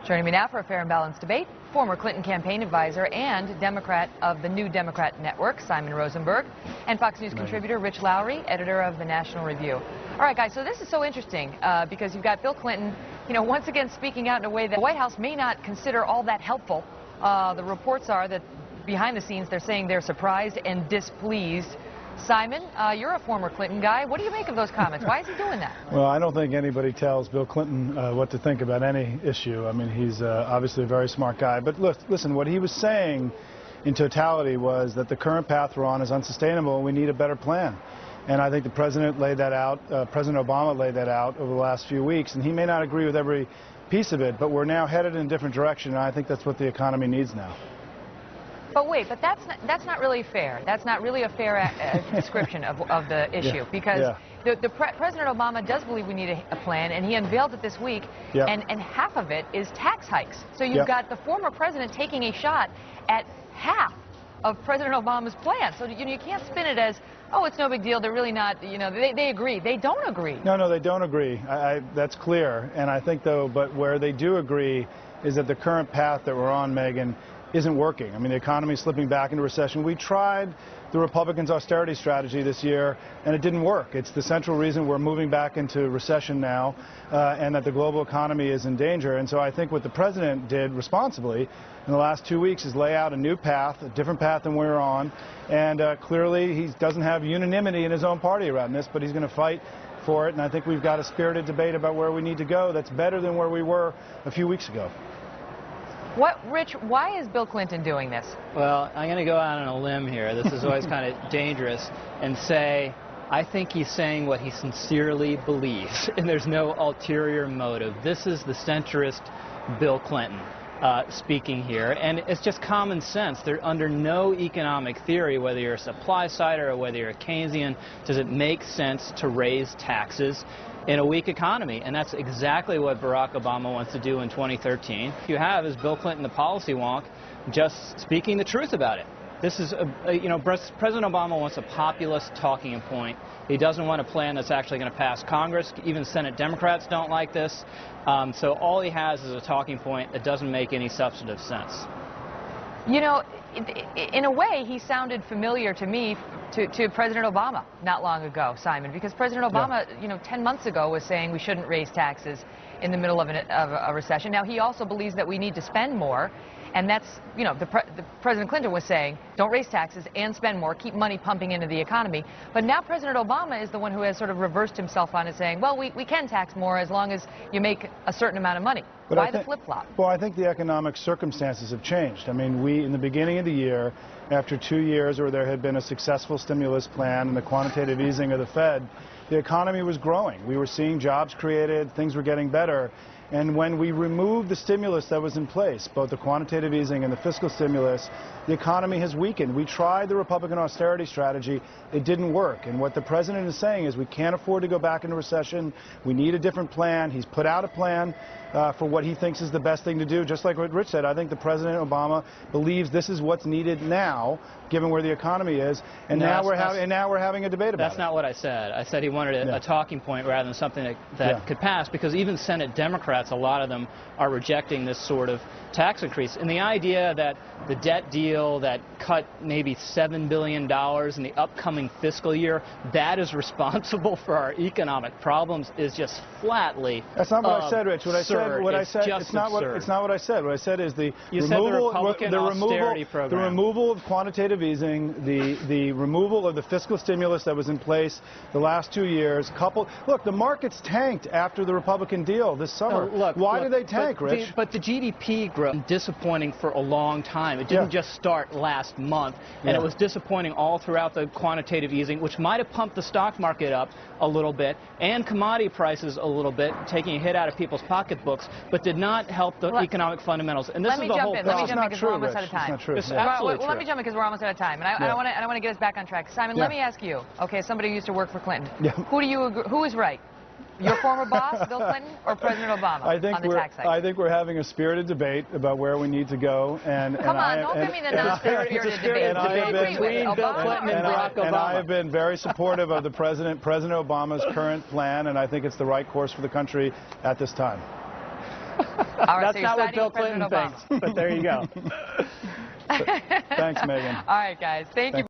Joining me now for a fair and balanced debate, former Clinton campaign advisor and Democrat of the New Democrat Network, Simon Rosenberg, and Fox News contributor Rich Lowry, editor of the National Review. All right, guys, so this is so interesting because you've got Bill Clinton, once again speaking out in a way that the White House may not consider all that helpful. The reports are that behind the scenes they're saying they're surprised and displeased. Simon, you're a former Clinton guy. What do you make of those comments? Why is he doing that? Well, I don't think anybody tells Bill Clinton what to think about any issue. I mean, he's obviously a very smart guy. But listen, what he was saying in totality was that the current path we're on is unsustainable and we need a better plan. And I think the president laid that out, President Obama laid that out over the last few weeks. And he may not agree with every piece of it, but we're now headed in a different direction. And I think that's what the economy needs now. But wait, but that's not really fair. That's not really a fair description of the issue, because President Obama does believe we need a plan, and he unveiled it this week, and half of it is tax hikes. So you've got the former president taking a shot at half of President Obama's plan. So you can't spin it as, oh, it's no big deal. They're really not, they agree. They don't agree. No, they don't agree. That's clear. And I think, though, but where they do agree is that the current path that we're on, Megan, isn't working. I mean, the economy is slipping back into recession. We tried the Republicans' austerity strategy this year, and it didn't work. It's the central reason we're moving back into recession now, and that the global economy is in danger. And so I think what the president did responsibly in the last 2 weeks is lay out a new path, a different path than we're on. And clearly, he doesn't have unanimity in his own party around this, but he's going to fight for it. And I think we've got a spirited debate about where we need to go that's better than where we were a few weeks ago. Rich, why is Bill Clinton doing this? Well, I'm going to go out on a limb here. This is always kind of dangerous, and say I think he's saying what he sincerely believes, and there's no ulterior motive. This is the centrist Bill Clinton speaking here, and it's just common sense. They're under no economic theory, whether you're a supply sider or whether you're a Keynesian, does it make sense to raise taxes in a weak economy, and that's exactly what Barack Obama wants to do in 2013. What you have is Bill Clinton, the policy wonk, just speaking the truth about it. This is, President Obama wants a populist talking point. He doesn't want a plan that's actually going to pass Congress. Even Senate Democrats don't like this. So all he has is a talking point that doesn't make any substantive sense. In a way, he sounded familiar to me to President Obama not long ago, Simon, because President Obama, 10 months ago was saying we shouldn't raise taxes in the middle of a recession. Now, he also believes that we need to spend more, and that's, the President Clinton was saying, don't raise taxes and spend more, keep money pumping into the economy. But now President Obama is the one who has sort of reversed himself on it, saying, well, we can tax more as long as you make a certain amount of money. But why the flip-flop? Well, I think the economic circumstances have changed. I mean, in the beginning of the year, after 2 years where there had been a successful stimulus plan and the quantitative easing of the Fed, the economy was growing. We were seeing jobs created, things were getting better. And when we removed the stimulus that was in place, both the quantitative easing and the fiscal stimulus, the economy has weakened. We tried the Republican austerity strategy. It didn't work. And what the president is saying is we can't afford to go back into recession. We need a different plan. He's put out a plan for what he thinks is the best thing to do. Just like what Rich said, I think the President Obama believes this is what's needed now, given where the economy is. And now we're having a debate about it. That's not what I said. I said he wanted a talking point rather than something that could pass, because even Senate Democrats, a lot of them are rejecting this sort of tax increase. And the idea that the debt deal that cut maybe $7 billion in the upcoming fiscal year, that is responsible for our economic problems is just flatly absurd. That's not what I said, Rich. It's not what I said. What I said is the removal of quantitative easing, the removal of the fiscal stimulus that was in place the last 2 years, look, the markets tanked after the Republican deal this summer. Why did they tank, Rich? But the GDP growth was disappointing for a long time. It didn't just start last month, and it was disappointing all throughout the quantitative easing, which might have pumped the stock market up a little bit and commodity prices a little bit, taking a hit out of people's pocketbooks, but did not help the economic fundamentals. And this is the whole problem. Let me jump in because we're almost out of time. It's absolutely true. Let me jump in because we're almost out of time, and I want to get us back on track. Simon, let me ask you. Okay, somebody who used to work for Clinton. Who is right? Your former boss, Bill Clinton, or President Obama on the tax hike? I think we're having a spirited debate about where we need to go. Come on, don't give me the non-spirited debate. Between Bill Clinton and Barack Obama. And I have been very supportive of President Obama's current plan, and I think it's the right course for the country at this time. All right, That's not what Bill Clinton thinks, but there you go. Thanks, Megan. All right, guys. Thank you.